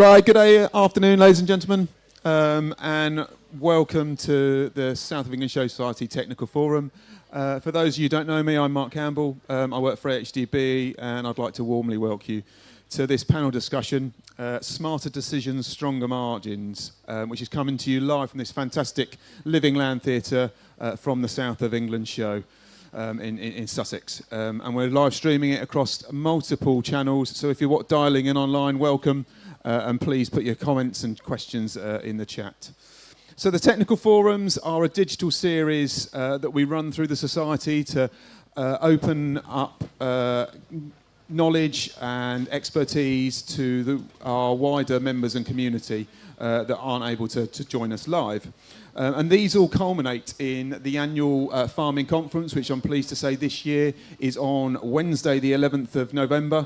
Right, good day, afternoon, ladies and gentlemen, and welcome to the South of England Show Society Technical Forum. For those of you who don't know me, I'm Mark Campbell. I work for HDB, and I'd like to warmly welcome you to this panel discussion, Smarter Decisions, Stronger Margins, which is coming to you live from this fantastic Living Land Theatre from the South of England Show. In Sussex, and we're live streaming it across multiple channels, so if you're dialing in online, welcome, and please put your comments and questions in the chat. So the technical forums are a digital series that we run through the society to open up knowledge and expertise to our wider members and community that aren't able to join us live. And these all culminate in the annual farming conference, which I'm pleased to say this year is on Wednesday, the 11th of November.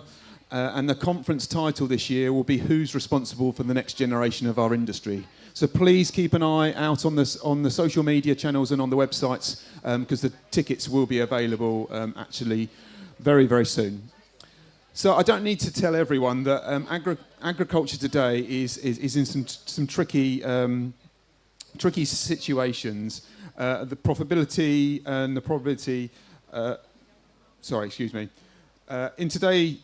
And the conference title this year will be Who's Responsible for the Next Generation of Our Industry? So please keep an eye out on the social media channels and on the websites, because the tickets will be available actually very, very soon. So I don't need to tell everyone that agriculture today is in some tricky situations. The profitability and the probability. In today's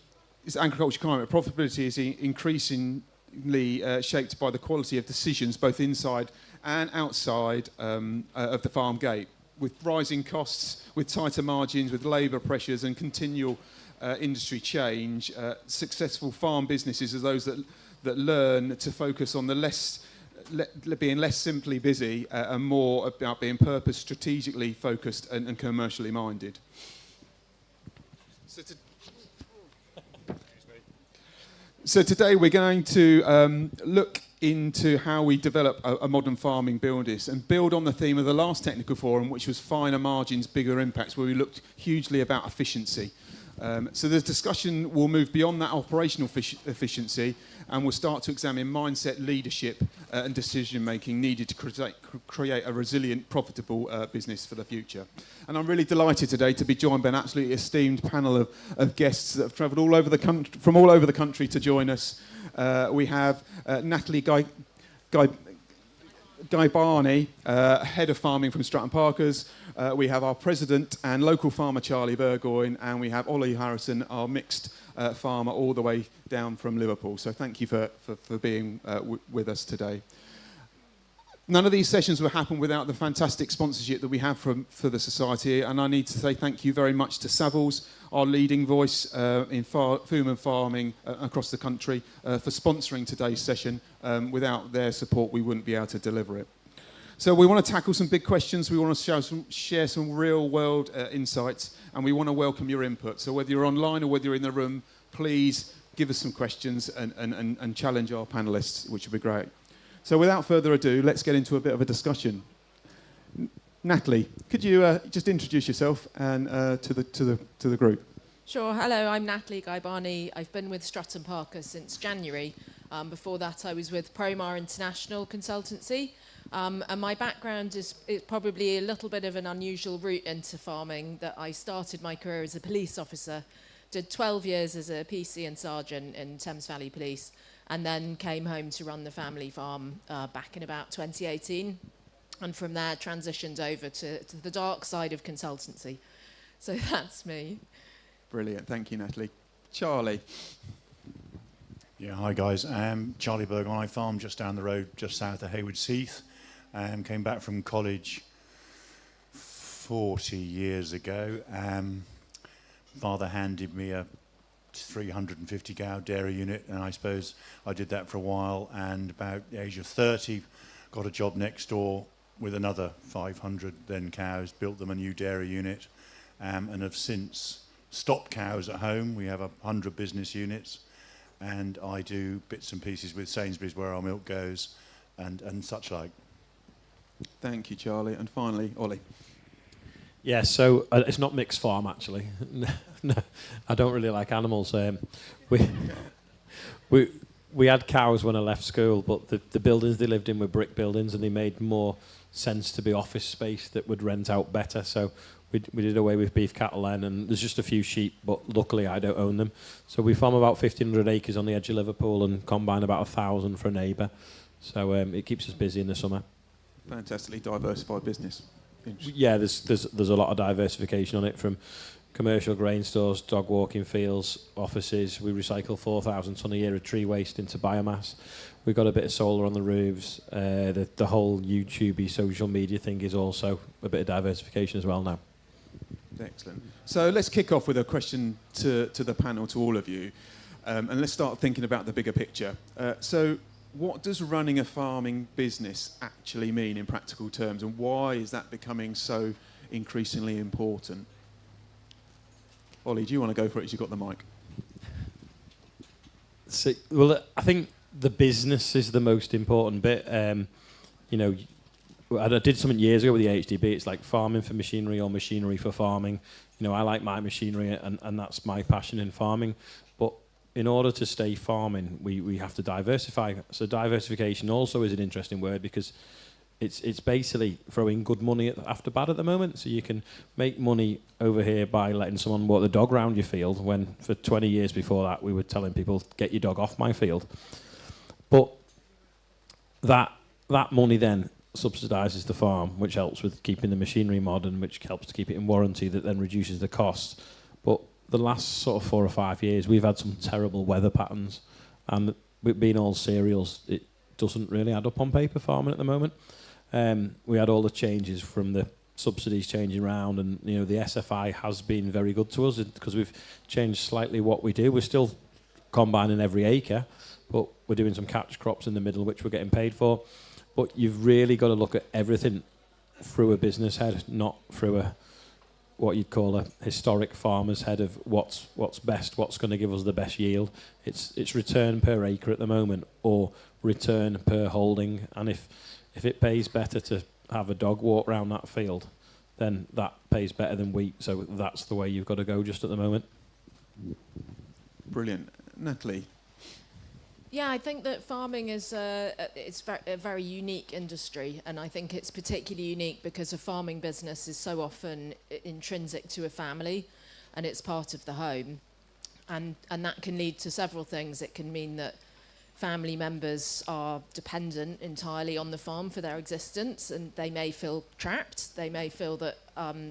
agriculture climate, profitability is increasingly shaped by the quality of decisions, both inside and outside of the farm gate, with rising costs, with tighter margins, with labour pressures, and continual industry change. Successful farm businesses are those that learn to focus on being less simply busy and more about being purpose, strategically focused and commercially minded. So today we're going to look into how we develop a modern farming business and build on the theme of the last technical forum, which was finer margins, bigger impacts, where we looked hugely about efficiency. So the discussion will move beyond that operational efficiency, and we'll start to examine mindset, leadership and decision-making needed to create a resilient, profitable business for the future. And I'm really delighted today to be joined by an absolutely esteemed panel of guests that have travelled from all over the country to join us. We have Natalie Guy Barney, Head of Farming from Stratton Parkers. We have our President and local farmer, Charlie Burgoyne, and we have Olly Harrison, our mixed farmer, all the way down from Liverpool. So thank you for being with us today. None of these sessions would happen without the fantastic sponsorship that we have for the Society, and I need to say thank you very much to Savills, our leading voice in food and farming across the country, for sponsoring today's session. Without their support, we wouldn't be able to deliver it. So we want to tackle some big questions, we want to share some real-world insights, and we want to welcome your input. So whether you're online or whether you're in the room, please give us some questions and challenge our panellists, which would be great. So without further ado, let's get into a bit of a discussion. Natalie, could you just introduce yourself and to the group? Sure. Hello, I'm Natalie Guy Barney. I've been with Stratton Parker since January. Before that, I was with Promar International Consultancy. And my background is probably a little bit of an unusual route into farming, that I started my career as a police officer, did 12 years as a PC and sergeant in Thames Valley Police, and then came home to run the family farm back in about 2018. And from there, transitioned over to the dark side of consultancy. So that's me. Brilliant. Thank you, Natalie. Charlie. Yeah, hi guys. Charlie Burgoyne. I farm just down the road, just south of Haywards Heath. Came back from college 40 years ago. Father handed me a 350 cow dairy unit, and I suppose I did that for a while, and about the age of 30 got a job next door with another 500 then cows, built them a new dairy unit, and have since stopped cows at home. We have 100 business units, and I do bits and pieces with Sainsbury's where our milk goes and such like. Thank you, Charlie. And finally, Olly. Yeah, so it's not mixed farm, actually. No, I don't really like animals. We we had cows when I left school, but the buildings they lived in were brick buildings, and they made more sense to be office space that would rent out better. So we did away with beef cattle then, and there's just a few sheep, but luckily I don't own them. So we farm about 1,500 acres on the edge of Liverpool and combine about 1,000 for a neighbour. So it keeps us busy in the summer. Fantastically diversified business. Yeah, there's a lot of diversification on it, from commercial grain stores, dog walking fields, offices. We recycle 4,000 tonne a year of tree waste into biomass. We've got a bit of solar on the roofs. The whole YouTube social media thing is also a bit of diversification as well now. Excellent. So let's kick off with a question to the panel, to all of you. And let's start thinking about the bigger picture. So what does running a farming business actually mean in practical terms, and why is that becoming so increasingly important? Ollie, do you want to go for it as you've got the mic? So, well, I think the business is the most important bit. You know, I did something years ago with the HDB. It's like farming for machinery or machinery for farming. You know, I like my machinery, and that's my passion in farming. But in order to stay farming, we have to diversify. So diversification also is an interesting word, because it's basically throwing good money after bad at the moment. So you can make money over here by letting someone walk the dog around your field, when for 20 years before that we were telling people, get your dog off my field. But that money then subsidises the farm, which helps with keeping the machinery modern, which helps to keep it in warranty, that then reduces the costs. But the last sort of 4 or 5 years, we've had some terrible weather patterns, and with being all cereals, it doesn't really add up on paper farming at the moment. We had all the changes from the subsidies changing around, and you know, the SFI has been very good to us because we've changed slightly what we do. We're still combining every acre, but we're doing some catch crops in the middle, which we're getting paid for. But you've really got to look at everything through a business head, not through what you'd call a historic farmer's head of what's best, what's going to give us the best yield. It's return per acre at the moment, or return per holding. And if it pays better to have a dog walk around that field, then that pays better than wheat. So that's the way you've got to go just at the moment. Brilliant. Natalie? Yeah, I think that farming is a very unique industry, and I think it's particularly unique because a farming business is so often intrinsic to a family, and it's part of the home. And that can lead to several things. It can mean that family members are dependent entirely on the farm for their existence, and they may feel trapped. They may feel that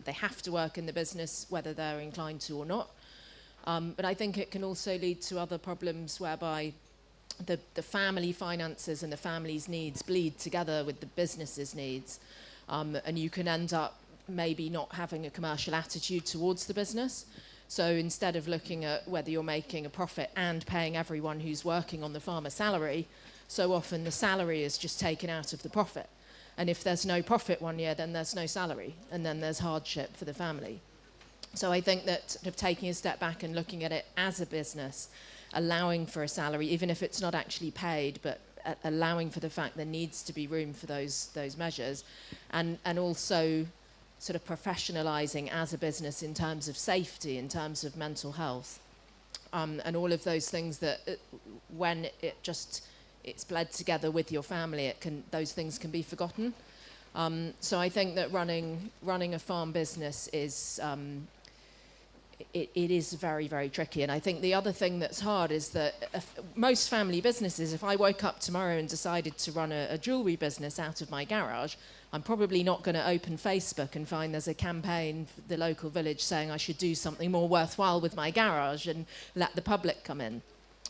they have to work in the business whether they're inclined to or not. But I think it can also lead to other problems whereby the family finances and the family's needs bleed together with the business's needs. And you can end up maybe not having a commercial attitude towards the business. So instead of looking at whether you're making a profit and paying everyone who's working on the farm a salary, so often the salary is just taken out of the profit. And if there's no profit one year, then there's no salary, and then there's hardship for the family. So I think that sort of taking a step back and looking at it as a business, allowing for a salary, even if it's not actually paid, but allowing for the fact there needs to be room for those measures, and also sort of professionalising as a business in terms of safety, in terms of mental health, and all of those things that when it's bled together with your family, those things can be forgotten. So I think that running a farm business is it is very, very tricky. And I think the other thing that's hard is that most family businesses, if I woke up tomorrow and decided to run a jewellery business out of my garage, I'm probably not going to open Facebook and find there's a campaign for the local village saying I should do something more worthwhile with my garage and let the public come in.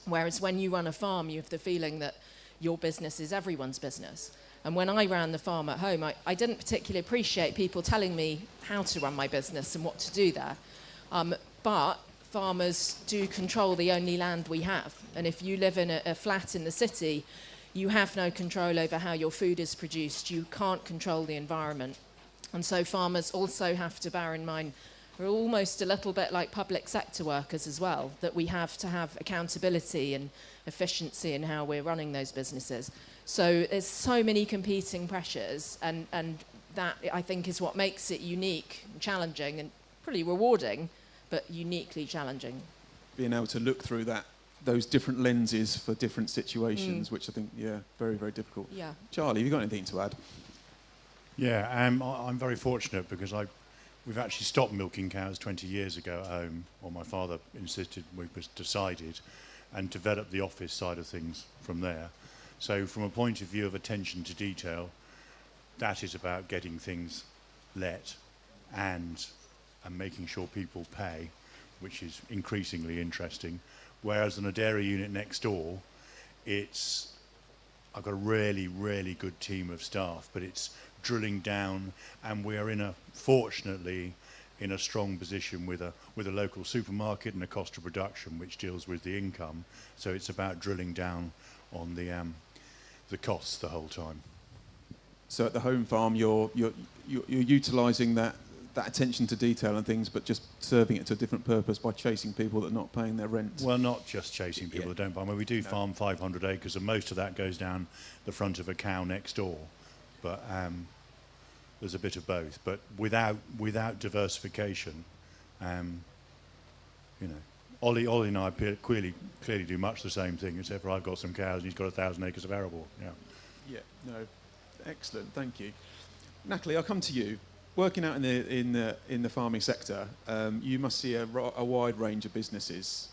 Whereas when you run a farm, you have the feeling that your business is everyone's business. And when I ran the farm at home, I didn't particularly appreciate people telling me how to run my business and what to do there. But farmers do control the only land we have. And if you live in a flat in the city, you have no control over how your food is produced. You can't control the environment. And so farmers also have to bear in mind, we're almost a little bit like public sector workers as well, that we have to have accountability and efficiency in how we're running those businesses. So there's so many competing pressures, and that, I think, is what makes it unique and challenging and pretty rewarding, but uniquely challenging. Being able to look through that those different lenses for different situations, which I think, very, very difficult. Yeah. Charlie, have you got anything to add? Yeah, I'm very fortunate because we've actually stopped milking cows 20 years ago at home, or my father insisted we was decided, and developed the office side of things from there. So from a point of view of attention to detail, that is about getting things let and making sure people pay, which is increasingly interesting. Whereas in a dairy unit next door, I've got a really, really good team of staff, but it's drilling down, and we are fortunately in a strong position with a local supermarket and a cost of production which deals with the income. So it's about drilling down on the costs the whole time. So at the home farm, you're utilising that attention to detail and things, but just serving it to a different purpose by chasing people that are not paying their rent. Well, not just chasing people that don't buy. I mean, we do farm 500 acres, and most of that goes down the front of a cow next door. But there's a bit of both. But without diversification, Olly and I clearly do much the same thing, except for I've got some cows and he's got 1,000 acres of arable. Yeah. No, excellent. Thank you, Natalie. I'll come to you. Working out in the farming sector, you must see a wide range of businesses.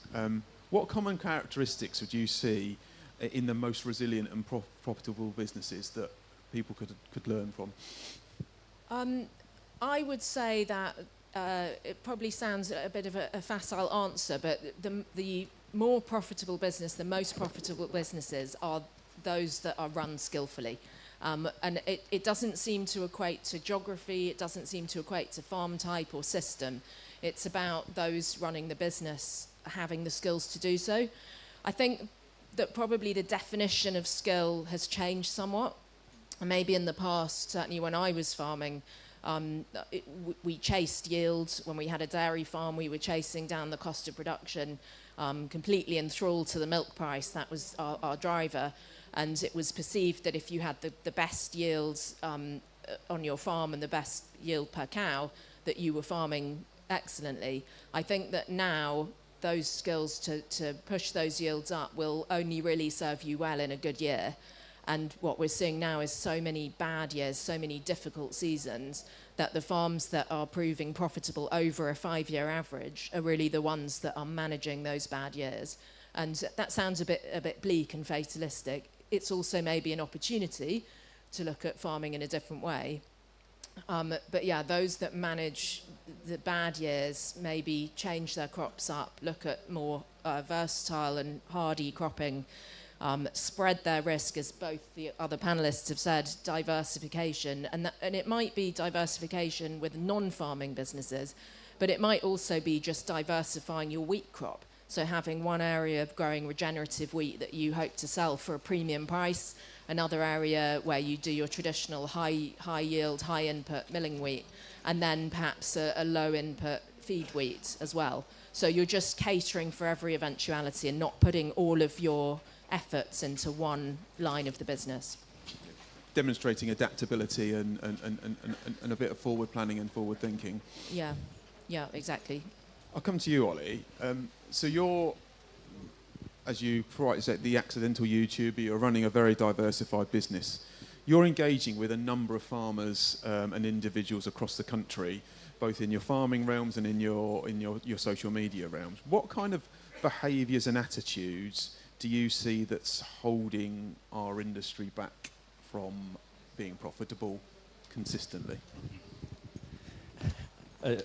What common characteristics would you see in the most resilient and profitable businesses that people could learn from? I would say that it probably sounds a bit of a facile answer, but the more profitable business, the most profitable businesses are those that are run skillfully. And it doesn't seem to equate to geography, it doesn't seem to equate to farm type or system. It's about those running the business having the skills to do so. I think that probably the definition of skill has changed somewhat. Maybe in the past, certainly when I was farming, we chased yield. When we had a dairy farm, we were chasing down the cost of production, completely enthralled to the milk price. That was our driver. And it was perceived that if you had the best yields on your farm and the best yield per cow, that you were farming excellently. I think that now those skills to push those yields up will only really serve you well in a good year. And what we're seeing now is so many bad years, so many difficult seasons, that the farms that are proving profitable over a 5-year average are really the ones that are managing those bad years. And that sounds a bit bleak and fatalistic. It's also maybe an opportunity to look at farming in a different way. But yeah, those that manage the bad years maybe change their crops up, look at more versatile and hardy cropping, spread their risk, as both the other panelists have said, diversification. And it might be diversification with non-farming businesses, but it might also be just diversifying your wheat crop. So having one area of growing regenerative wheat that you hope to sell for a premium price, another area where you do your traditional high yield, high input milling wheat, and then perhaps a low input feed wheat as well. So you're just catering for every eventuality and not putting all of your efforts into one line of the business. Demonstrating adaptability and a bit of forward planning and forward thinking. Yeah, exactly. I'll come to you, Olly. So you're, as you rightly said, the accidental YouTuber. You're running a very diversified business. You're engaging with a number of farmers and individuals across the country, both in your farming realms and in your social media realms. What kind of behaviours and attitudes do you see that's holding our industry back from being profitable consistently?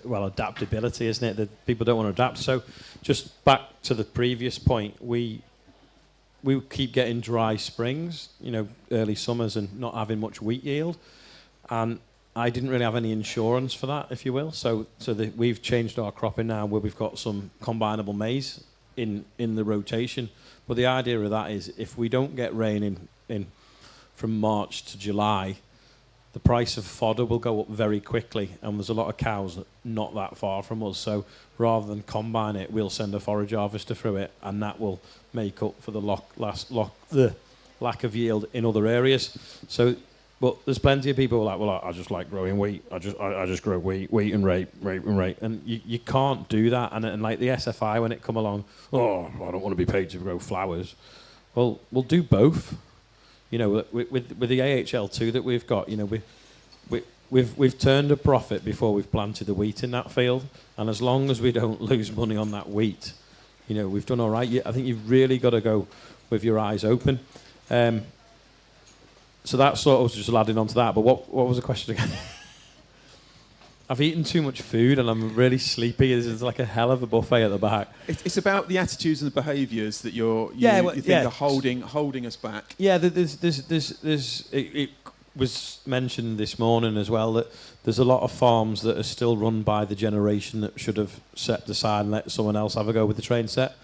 Well, adaptability, isn't it? That people don't want to adapt. So just back to the previous point, we keep getting dry springs, early summers, and not having much wheat yield. And I didn't really have any insurance for that, if you will. So we've changed our cropping now, where we've got some combinable maize in the rotation. But the idea of that is, if we don't get rain in from March to July, the price of fodder will go up very quickly, and there's a lot of cows not that far from us. So rather than combine it, we'll send a forage harvester through it, and that will make up for the lack of yield in other areas. So But there's plenty of people who are like, well, I just like growing wheat. I just grow wheat and rape. And you can't do that. And like the SFI, when it come along, oh, I don't want to be paid to grow flowers. Well, we'll do both. You know, with the AHL2 that we've got, you know, we've turned a profit before we've planted the wheat in that field. And as long as we don't lose money on that wheat, you know, we've done all right. I think you've really got to go with your eyes open. So that sort of just adding on to that. But what was the question again? I've eaten too much food and I'm really sleepy. There's like a hell of a buffet at the back. It's about the attitudes and the behaviours that you think are holding us back. Yeah, it was mentioned this morning as well that there's a lot of farms that are still run by the generation that should have set aside and let someone else have a go with the train set.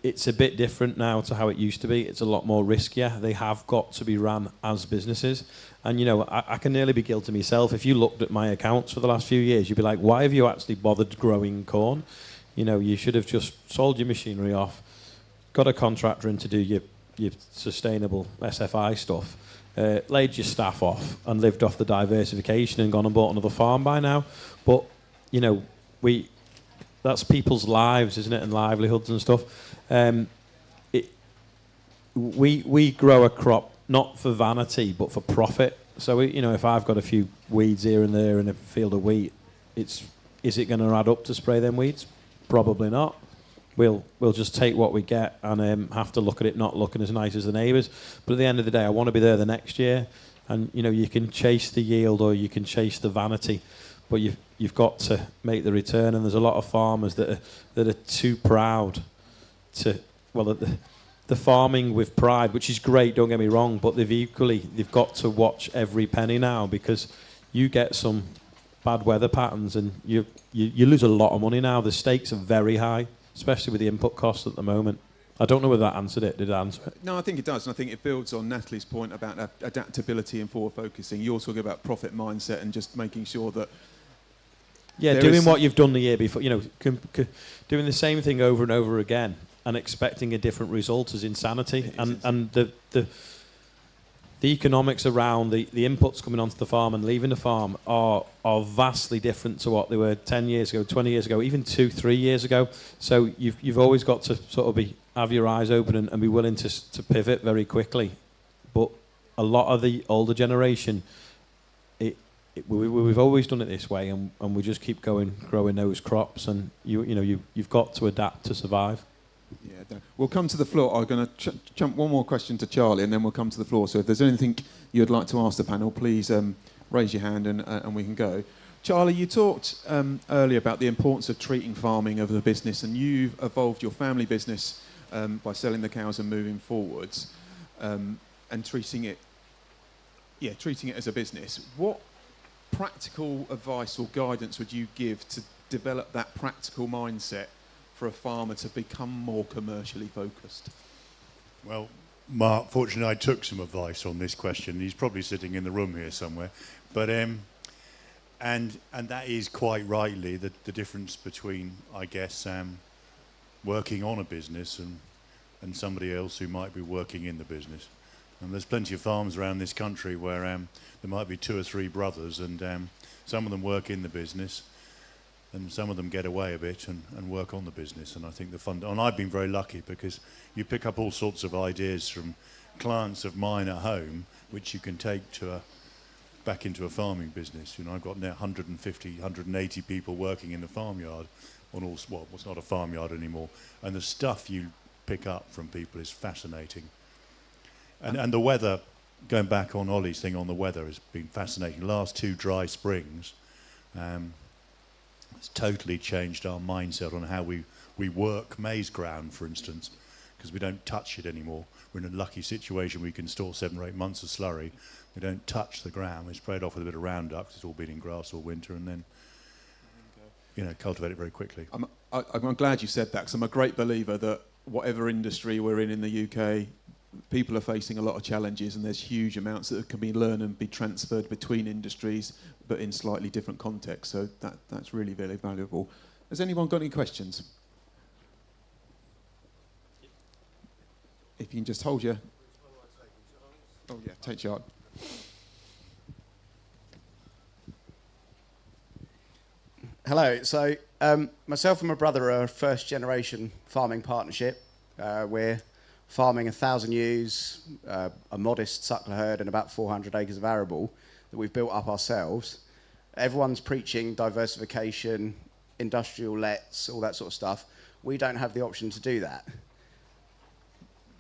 It's a bit different now to how it used to be. It's a lot more riskier. They have got to be run as businesses. And, you know, I can nearly be guilty myself. If you looked at my accounts for the last few years, you'd be like, why have you actually bothered growing corn? You know, you should have just sold your machinery off, got a contractor in to do your sustainable SFI stuff, laid your staff off and lived off the diversification and gone and bought another farm by now. But, you know, that's people's lives, isn't it, and livelihoods and stuff. We grow a crop not for vanity but for profit. So you know, if I've got a few weeds here and there in a field of wheat, is it going to add up to spray them weeds? Probably not. We'll just take what we get and have to look at it not looking as nice as the neighbours. But at the end of the day, I want to be there the next year. And you know, you can chase the yield or you can chase the vanity, but you've got to make the return. And there's a lot of farmers that are too proud to, well, the farming with pride, which is great, don't get me wrong, but they've got to watch every penny now, because you get some bad weather patterns and you lose a lot of money now. The stakes are very high, especially with the input costs at the moment. I don't know whether that answered it. Did it answer it? No, I think it does, and I think it builds on Natalie's point about adaptability and forward focusing. You're talking about profit mindset and just making sure that doing what you've done the year before, you know, doing the same thing over and over again and expecting a different result is insanity. And the economics around the inputs coming onto the farm and leaving the farm are vastly different to what they were 10 years ago, 20 years ago, even 2-3 years ago. So you've always got to sort of have your eyes open and be willing to pivot very quickly. But a lot of the older generation, we've always done it this way, and we just keep growing those crops, and you've got to adapt to survive. Yeah, we'll come to the floor. I'm going to jump one more question to Charlie, and then we'll come to the floor. So if there's anything you'd like to ask the panel, please raise your hand and we can go. Charlie, you talked earlier about the importance of treating farming as a business, and you've evolved your family business by selling the cows and moving forwards, and treating it as a business. What practical advice or guidance would you give to develop that practical mindset for a farmer to become more commercially focused? Well, Mark, fortunately I took some advice on this question. He's probably sitting in the room here somewhere. But and that is quite rightly the difference between, I guess, working on a business and somebody else who might be working in the business. And there's plenty of farms around this country where there might be 2 or 3 brothers, and some of them work in the business, and some of them get away a bit and work on the business. And I think and I've been very lucky, because you pick up all sorts of ideas from clients of mine at home, which you can take back into a farming business. You know, I've got now 150, 180 people working in the farmyard it's not a farmyard anymore. And the stuff you pick up from people is fascinating. And the weather, going back on Olly's thing on the weather, has been fascinating. The last 2 dry springs, it's totally changed our mindset on how we work maize ground, for instance, because we don't touch it anymore. We're in a lucky situation. We can store 7 or 8 months of slurry. We don't touch the ground. We spray it off with a bit of Roundup, 'cause it's all been in grass all winter, and then cultivate it very quickly. I'm glad you said that, because I'm a great believer that whatever industry we're in the UK, people are facing a lot of challenges, and there's huge amounts that can be learned and be transferred between industries, but in slightly different contexts. So that's really, really valuable. Has anyone got any questions? If you can just hold your... Oh yeah, take charge. Hello. So myself and my brother are a first-generation farming partnership. We're farming 1,000 ewes, a modest suckler herd, and about 400 acres of arable that we've built up ourselves. Everyone's preaching diversification, industrial lets, all that sort of stuff. We don't have the option to do that.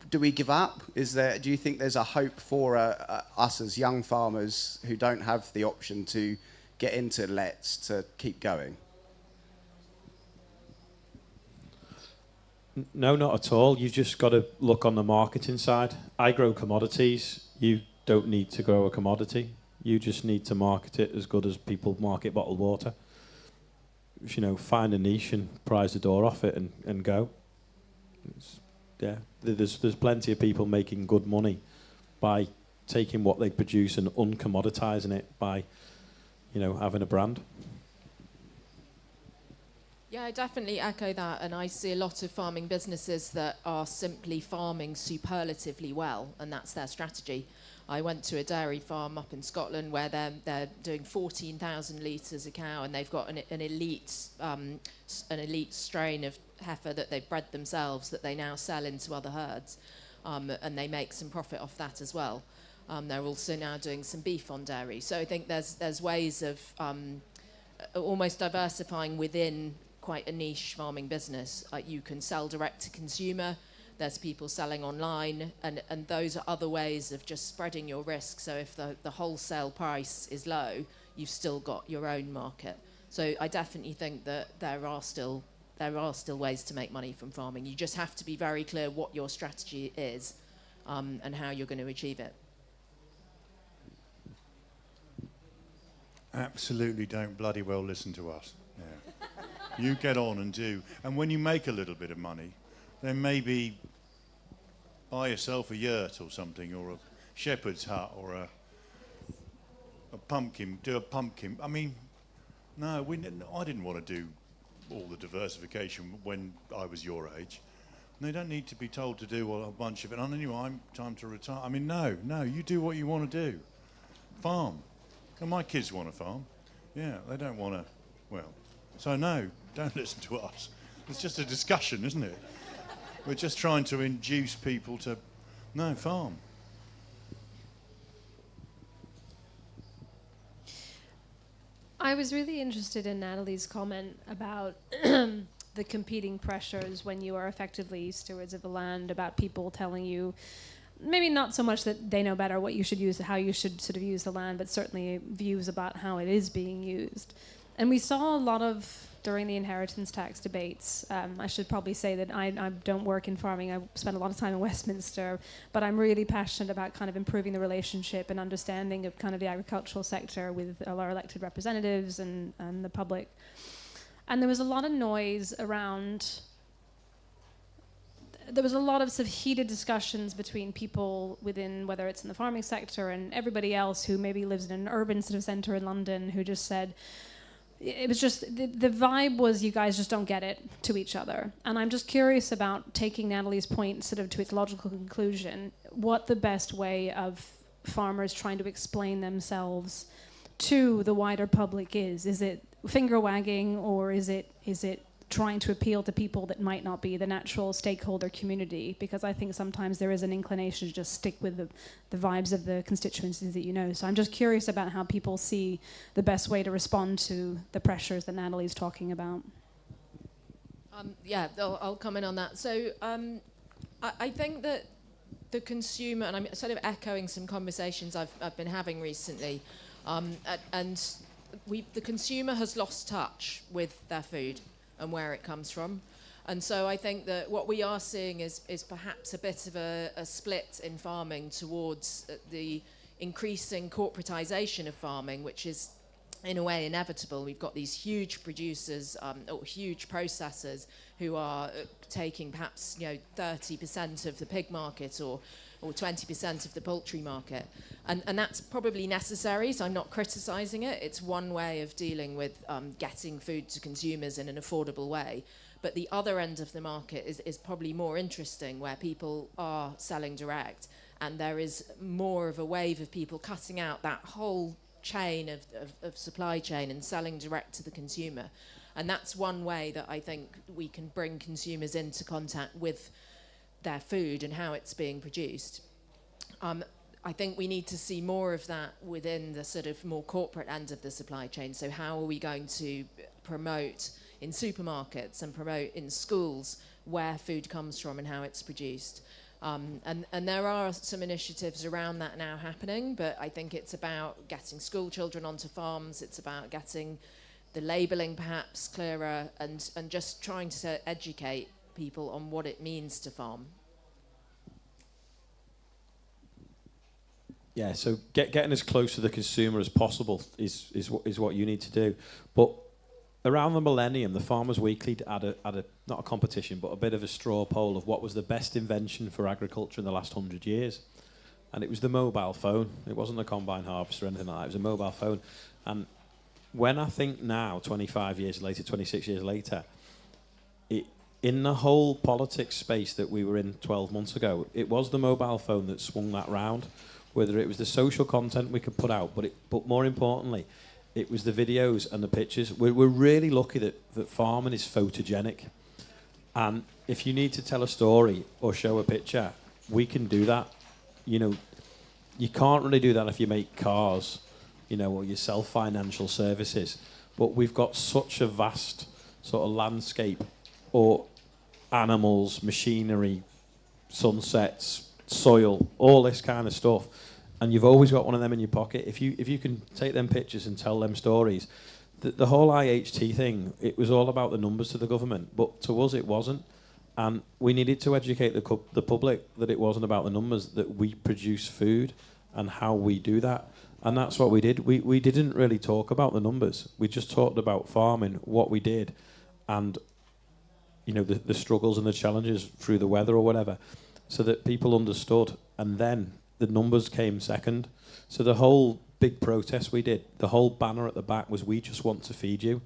Do we give up? Do you think there's a hope for us as young farmers who don't have the option to get into lets to keep going? No, not at all. You've just got to look on the marketing side. I grow commodities. You don't need to grow a commodity. You just need to market it as good as people market bottled water. You know, find a niche and prize the door off it and go. There's plenty of people making good money by taking what they produce and uncommoditizing it by, you know, having a brand. Yeah, I definitely echo that, and I see a lot of farming businesses that are simply farming superlatively well, and that's their strategy. I went to a dairy farm up in Scotland where they're doing 14,000 litres a cow, and they've got an elite strain of heifer that they've bred themselves that they now sell into other herds, and they make some profit off that as well. They're also now doing some beef on dairy. So I think there's ways of almost diversifying within quite a niche farming business. You can sell direct to consumer. There's people selling online, and those are other ways of just spreading your risk. So if the wholesale price is low, you've still got your own market. So I definitely think that there are still ways to make money from farming. You just have to be very clear what your strategy is, and how you're going to achieve it. Absolutely don't bloody well listen to us. Yeah. You get on and do. And when you make a little bit of money, then maybe buy yourself a yurt or something, or a shepherd's hut, or a pumpkin, do a pumpkin. I mean, no, I didn't want to do all the diversification when I was your age. And they don't need to be told to do a bunch of it. And anyway, I'm time to retire. I mean, no, you do what you want to do. Farm. And my kids want to farm. Yeah, they don't want to, well. So no, don't listen to us. It's just a discussion, isn't it? We're just trying to induce people to, no, farm. I was really interested in Natalie's comment about the competing pressures when you are effectively stewards of the land, about people telling you, maybe not so much that they know better what you should use, how you should sort of use the land, but certainly views about how it is being used. And we saw a lot of, during the inheritance tax debates, I should probably say that I don't work in farming. I spend a lot of time in Westminster, but I'm really passionate about kind of improving the relationship and understanding of kind of the agricultural sector with our elected representatives and the public. And there was a lot of noise around, there was a lot of sort of heated discussions between people within, whether it's in the farming sector and everybody else who maybe lives in an urban sort of centre in London, who just said, it was just, the vibe was you guys just don't get it to each other. And I'm just curious about taking Natalie's point sort of to its logical conclusion, what the best way of farmers trying to explain themselves to the wider public is. Is it finger wagging, or is it trying to appeal to people that might not be the natural stakeholder community? Because I think sometimes there is an inclination to just stick with the vibes of the constituencies that you know. So I'm just curious about how people see the best way to respond to the pressures that Natalie's talking about. I'll comment on that. So I think that the consumer, and I'm sort of echoing some conversations I've been having recently, the consumer has lost touch with their food and where it comes from. And so I think that what we are seeing is perhaps a bit of a split in farming towards the increasing corporatization of farming, which is in a way inevitable. We've got these huge producers or huge processors who are taking perhaps 30% of the pig market or 20% of the poultry market. And that's probably necessary, so I'm not criticising it. It's one way of dealing with getting food to consumers in an affordable way. But the other end of the market is probably more interesting, where people are selling direct and there is more of a wave of people cutting out that whole chain of supply chain and selling direct to the consumer. And that's one way that I think we can bring consumers into contact with their food and how it's being produced. I think we need to see more of that within the sort of more corporate end of the supply chain. So how are we going to promote in supermarkets and promote in schools where food comes from and how it's produced? And there are some initiatives around that now happening, but I think it's about getting school children onto farms, it's about getting the labelling perhaps clearer, and just trying to educate people on what it means to farm. Yeah, so getting as close to the consumer as possible is what you need to do. But around the millennium, the Farmers Weekly had a not a competition, but a bit of a straw poll of what was the best invention for agriculture in the last 100 years. And it was the mobile phone. It wasn't a combine harvester or anything like that. It was a mobile phone. And when I think now, 25 years later, 26 years later, in the whole politics space that we were in 12 months ago, it was the mobile phone that swung that round. Whether it was the social content we could put out, but more importantly, it was the videos and the pictures. We're really lucky that farming is photogenic. And if you need to tell a story or show a picture, we can do that. You know, you can't really do that if you make cars, you know, or you sell financial services. But we've got such a vast sort of landscape, or animals, machinery, sunsets, soil, all this kind of stuff, and you've always got one of them in your pocket. If you can take them pictures and tell them stories, the whole IHT thing, it was all about the numbers to the government, but to us it wasn't, and we needed to educate the public that it wasn't about the numbers, that we produce food and how we do that, and that's what we did. We didn't really talk about the numbers. We just talked about farming, what we did, and you know the struggles and the challenges through the weather or whatever, so that people understood, and then the numbers came second. So the whole big protest we did, the whole banner at the back was, we just want to feed you.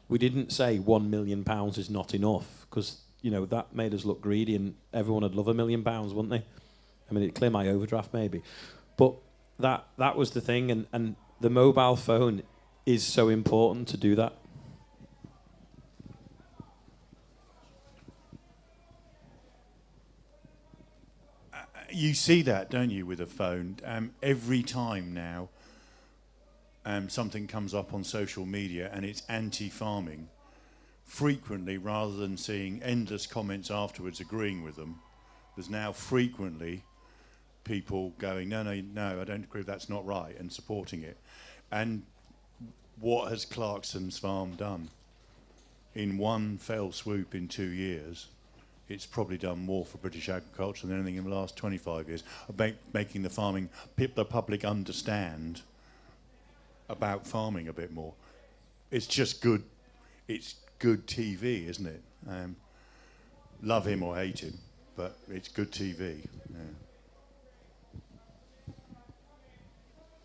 We didn't say £1 million is not enough, because you know that made us look greedy, and everyone would love £1 million, wouldn't they? I mean, it'd clear my overdraft maybe. But that was the thing, and the mobile phone is so important to do that. You see that, don't you, with a phone? Every time now something comes up on social media and it's anti-farming, frequently, rather than seeing endless comments afterwards agreeing with them, there's now frequently people going, no, I don't agree, that's not right, and supporting it. And what has Clarkson's farm done? In one fell swoop in 2 years, it's probably done more for British agriculture than anything in the last 25 years, making the public understand about farming a bit more. It's just good. It's good TV, isn't it? Love him or hate him, but it's good TV. Yeah.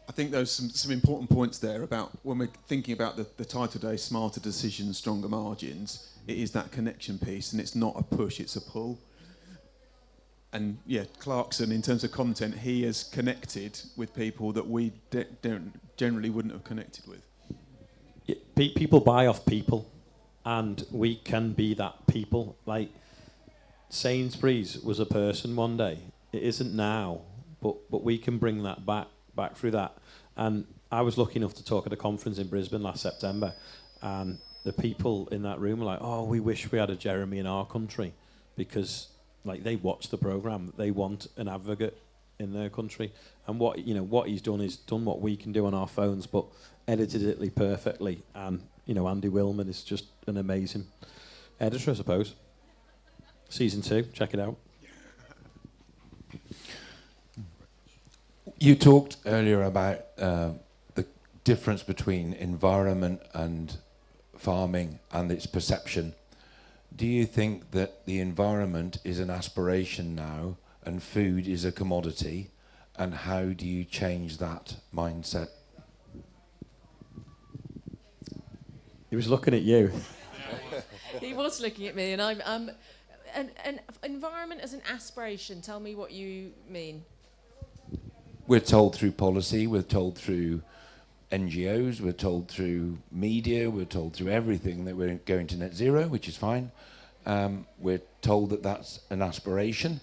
I think there's some important points there about when we're thinking about the title today, Smarter Decisions, Stronger Margins. It is that connection piece, and it's not a push, it's a pull. And yeah, Clarkson, in terms of content, he has connected with people that we generally wouldn't have connected with. Yeah, people buy off people, and we can be that people. Like Sainsbury's was a person one day. It isn't now, but we can bring that back through that. And I was lucky enough to talk at a conference in Brisbane last September, and the people in that room were like, oh, we wish we had a Jeremy in our country, because like they watch the programme, they want an advocate in their country. And what he's done is done what we can do on our phones, but edited it perfectly. And Andy Willman is just an amazing editor, I suppose. Season 2, check it out. You talked earlier about the difference between environment and farming and its perception. Do you think that the environment is an aspiration now and food is a commodity, and how do you change that mindset? He was looking at you. He was looking at me, and I'm an environment as an aspiration. Tell me what you mean. we're told through policy, we're told through NGOs, we're told through media, we're told through everything that we're going to net zero, which is fine. We're told that that's an aspiration.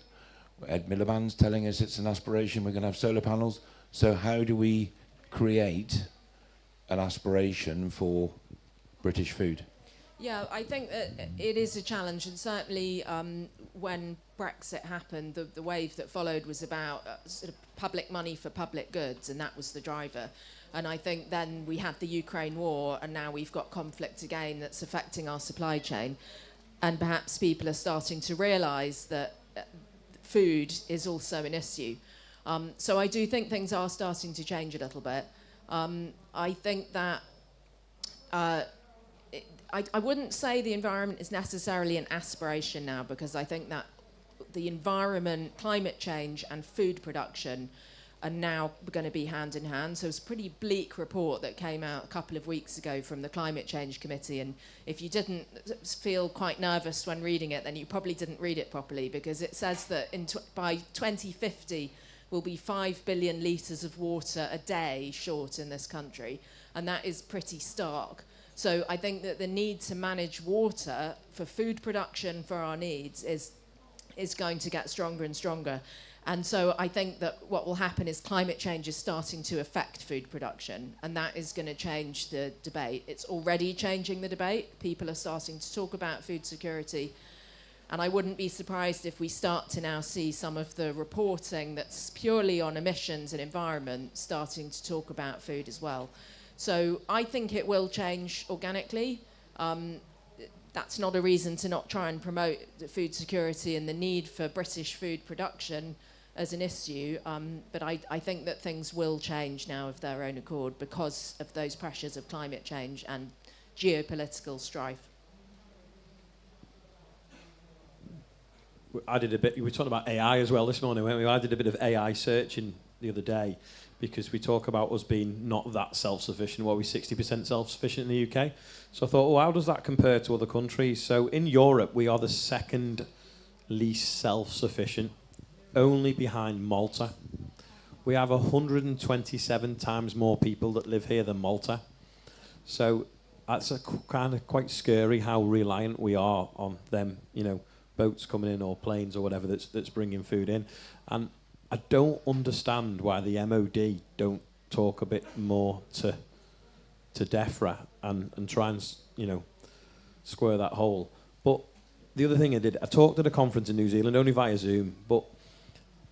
Ed Miliband's telling us it's an aspiration, we're going to have solar panels. So how do we create an aspiration for British food? Yeah, I think that it is a challenge, and certainly when Brexit happened, the wave that followed was about sort of public money for public goods, and that was the driver. And I think then we had the Ukraine war, and now we've got conflict again that's affecting our supply chain. And perhaps people are starting to realise that food is also an issue. So I do think things are starting to change a little bit. I think that I wouldn't say the environment is necessarily an aspiration now, because I think that the environment, climate change and food production are now going to be hand in hand. So it's a pretty bleak report that came out a couple of weeks ago from the Climate Change Committee, and if you didn't feel quite nervous when reading it, then you probably didn't read it properly, because it says that by 2050 we'll be 5 billion litres of water a day short in this country, and that is pretty stark. So I think that the need to manage water for food production for our needs is going to get stronger and stronger. And so I think that what will happen is climate change is starting to affect food production, and that is going to change the debate. It's already changing the debate. People are starting to talk about food security, and I wouldn't be surprised if we start to now see some of the reporting that's purely on emissions and environment starting to talk about food as well. So I think it will change organically. That's not a reason to not try and promote the food security and the need for British food production as an issue, but I think that things will change now of their own accord because of those pressures of climate change and geopolitical strife. I did a bit, we were talking about AI as well this morning, weren't we? I did a bit of AI searching the other day, because we talk about us being not that self-sufficient. What are we, 60% self-sufficient in the UK? So I thought, how does that compare to other countries? So in Europe, we are the second least self-sufficient, only behind Malta. We have 127 times more people that live here than Malta. So that's kind of quite scary how reliant we are on them, boats coming in or planes or whatever that's bringing food in. And I don't understand why the MOD don't talk a bit more to DEFRA and try and square that hole. But the other thing I talked at a conference in New Zealand, only via Zoom, but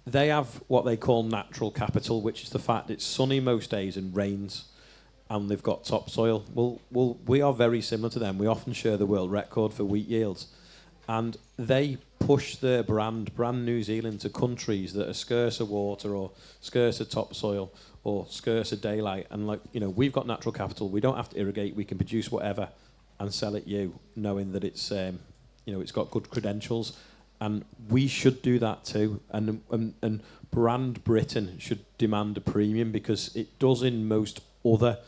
they have what they call natural capital, which is the fact it's sunny most days and rains, and they've got topsoil. Well, we are very similar to them. We often share the world record for wheat yields. And they push their brand New Zealand, to countries that are scarce of water or scarce of topsoil or scarce of daylight. And we've got natural capital. We don't have to irrigate. We can produce whatever and sell it knowing that it's it's got good credentials. And we should do that too. And brand Britain should demand a premium, because it does in most other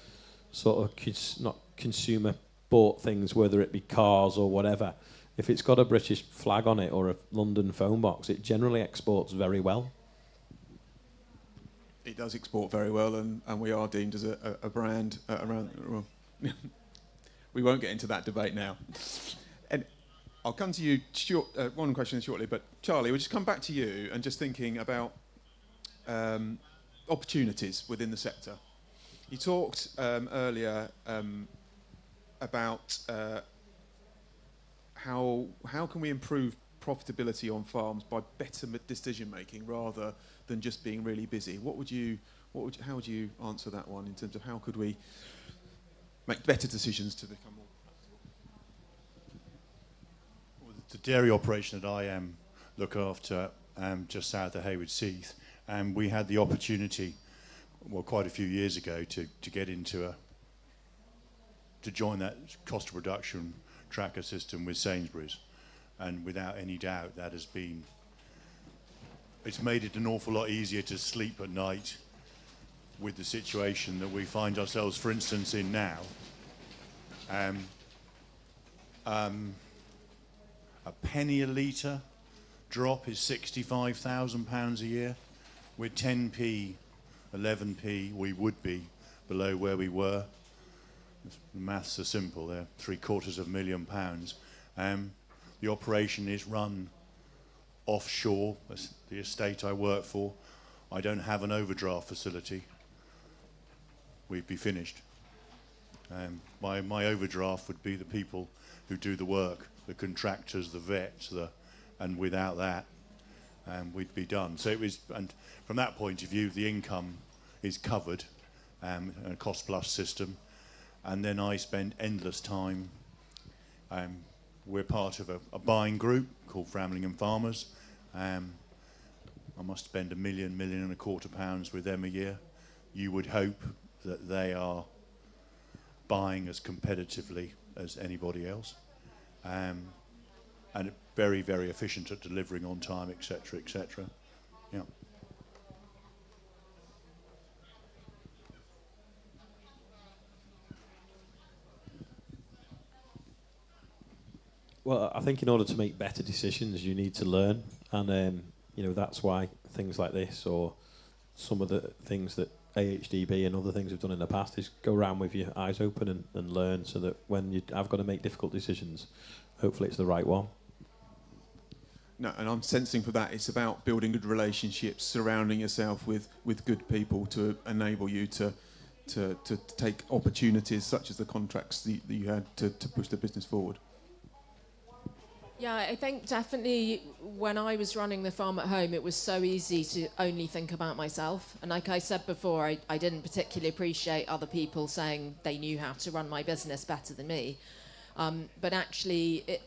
sort of not consumer bought things, whether it be cars or whatever. If it's got a British flag on it or a London phone box, it generally exports very well. It does export very well, and we are deemed as a brand around. Well, we won't get into that debate now. And I'll come to you one question shortly, but Charlie, we'll just come back to you and just thinking about opportunities within the sector. You talked earlier about how can we improve profitability on farms by better decision making rather than just being really busy? How would you answer that one in terms of how could we make better decisions to become more profitable? Well, the dairy operation that I look after just south of Hayward Heath, and we had the opportunity, quite a few years ago, to get into to join that cost of production tracker system with Sainsbury's, and without any doubt it's made it an awful lot easier to sleep at night with the situation that we find ourselves, for instance, in now. A penny a litre drop is £65,000 a year. We're 10p 11p, we would be below where we were. The maths are simple, they're £750,000. The operation is run offshore, that's the estate I work for. I don't have an overdraft facility. We'd be finished. My overdraft would be the people who do the work, the contractors, the vets, and without that, we'd be done. So it was, and from that point of view, the income is covered, in a cost-plus system, and then I spend endless time. We're part of a buying group called Framlingham Farmers. I must spend £1 million, £1.25 million with them a year. You would hope that they are buying as competitively as anybody else, and very, very efficient at delivering on time, etc., etc. Yeah. Well, I think in order to make better decisions, you need to learn, and that's why things like this, or some of the things that AHDB and other things we've done in the past, is go around with your eyes open and learn, so that when you have got to make difficult decisions, hopefully it's the right one. No, and I'm sensing for that it's about building good relationships, surrounding yourself with good people to enable you to take opportunities such as the contracts that you had to push the business forward. Yeah, I think definitely when I was running the farm at home, it was so easy to only think about myself. And like I said before, I didn't particularly appreciate other people saying they knew how to run my business better than me. But actually,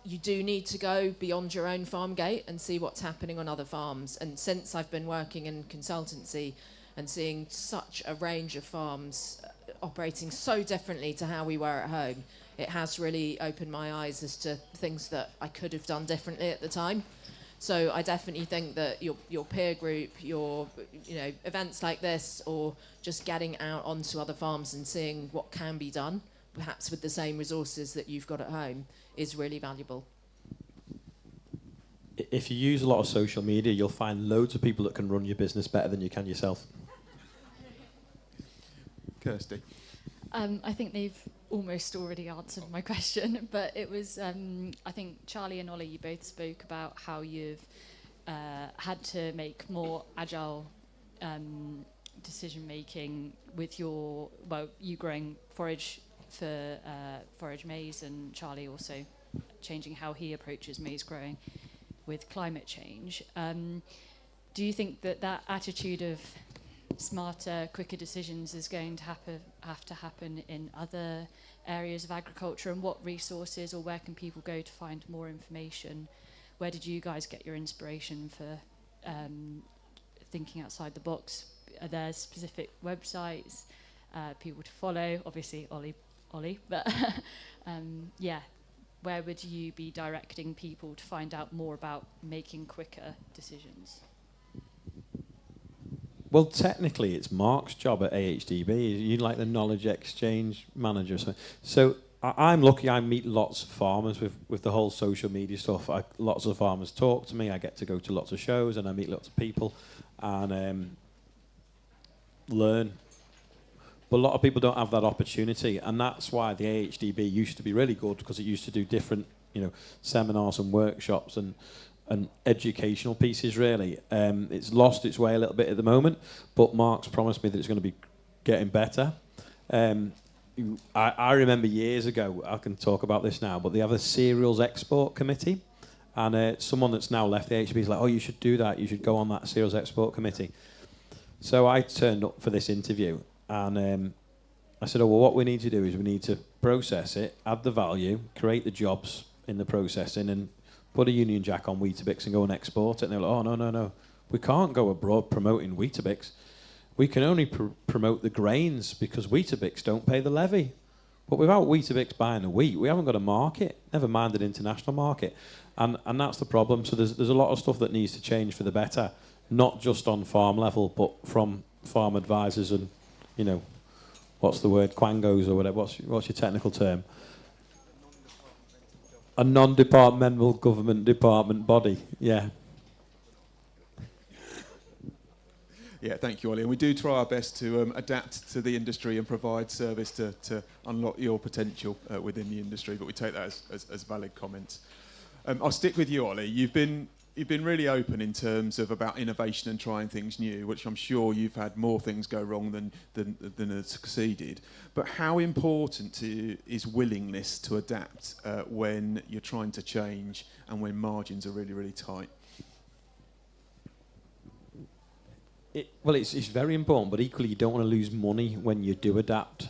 you do need to go beyond your own farm gate and see what's happening on other farms. And since I've been working in consultancy and seeing such a range of farms operating so differently to how we were at home, it has really opened my eyes as to things that I could have done differently at the time. So I definitely think that your peer group, your events like this, or just getting out onto other farms and seeing what can be done, perhaps with the same resources that you've got at home, is really valuable. If you use a lot of social media, you'll find loads of people that can run your business better than you can yourself. Kirsty. I think they've almost already answered my question, but it was, I think Charlie and Olly, you both spoke about how you've had to make more agile decision making with you growing forage for forage maize, and Charlie also changing how he approaches maize growing with climate change. Do you think that attitude of smarter, quicker decisions is going to have to happen in other areas of agriculture, and what resources or where can people go to find more information? Where did you guys get your inspiration for thinking outside the box? Are there specific websites, people to follow? Obviously Olly, but yeah, where would you be directing people to find out more about making quicker decisions? Well, technically, it's Mark's job at AHDB. You're like the knowledge exchange manager. So I'm lucky. I meet lots of farmers with the whole social media stuff. Lots of farmers talk to me. I get to go to lots of shows, and I meet lots of people and learn. But a lot of people don't have that opportunity, and that's why the AHDB used to be really good, because it used to do different, seminars and workshops and educational pieces, really. It's lost its way a little bit at the moment, but Mark's promised me that it's going to be getting better. I remember years ago, I can talk about this now, but they have a cereals export committee, and someone that's now left the HB is like, oh, you should do that, you should go on that cereals export committee. So I turned up for this interview, and I said, oh, well, what we need to do is we need to process it, add the value, create the jobs in the processing, and put a Union Jack on Weetabix and go and export it. And they were like, oh, no. We can't go abroad promoting Weetabix. We can only promote the grains because Weetabix don't pay the levy. But without Weetabix buying the wheat, we haven't got a market, never mind an international market. And that's the problem. So there's a lot of stuff that needs to change for the better, not just on farm level, but from farm advisors and, what's the word, quangos or whatever. What's your technical term? A non-departmental government department body, yeah. Yeah, thank you, Ollie. And we do try our best to adapt to the industry and provide service to unlock your potential within the industry, but we take that as valid comments. I'll stick with you, Ollie. You've been really open in terms of about innovation and trying things new, which I'm sure you've had more things go wrong than have succeeded. But how important is willingness to adapt when you're trying to change and when margins are really, really tight? It's very important, but equally you don't want to lose money when you do adapt.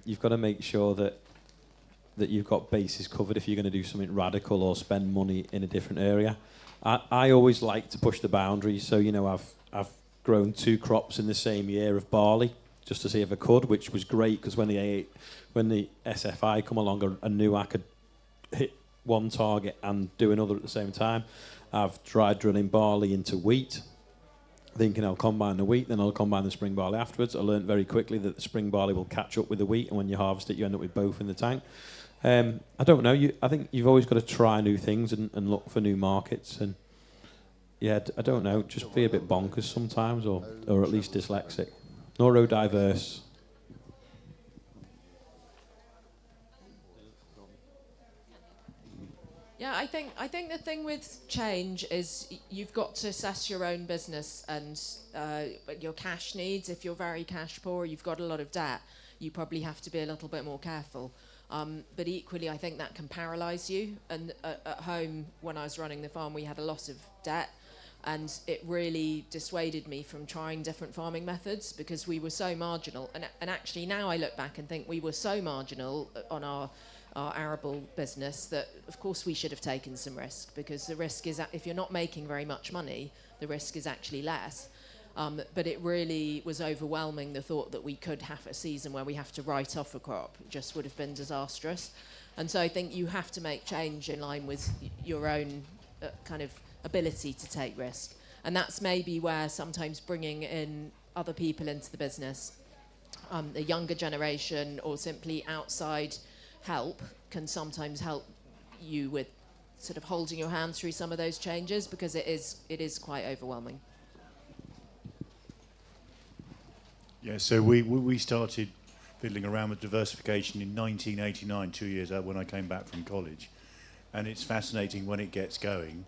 You've got to make sure that you've got bases covered if you're going to do something radical or spend money in a different area. I always like to push the boundaries, so I've grown 2 crops in the same year of barley just to see if I could, which was great because when the SFI come along, I knew I could hit one target and do another at the same time. I've tried drilling barley into wheat, thinking I'll combine the wheat, then I'll combine the spring barley afterwards. I learned very quickly that the spring barley will catch up with the wheat, and when you harvest it, you end up with both in the tank. I don't know. I think you've always got to try new things and look for new markets. And yeah, I don't know. Just be a bit bonkers sometimes, or at least dyslexic. Neurodiverse. Yeah, I think the thing with change is you've got to assess your own business and your cash needs. If you're very cash poor, you've got a lot of debt, you probably have to be a little bit more careful. But equally, I think that can paralyse you. And at home, when I was running the farm, we had a lot of debt. And it really dissuaded me from trying different farming methods because we were so marginal. And actually, now I look back and think we were so marginal on our arable business that, of course, we should have taken some risk because the risk is, if you're not making very much money, the risk is actually less. But it really was overwhelming, the thought that we could have a season where we have to write off a crop. It just would have been disastrous. And so I think you have to make change in line with your own kind of ability to take risk. And that's maybe where sometimes bringing in other people into the business, the younger generation or simply outside help can sometimes help you with sort of holding your hand through some of those changes because it is quite overwhelming. Yeah, so we started fiddling around with diversification in 1989, 2 years out when I came back from college. And it's fascinating when it gets going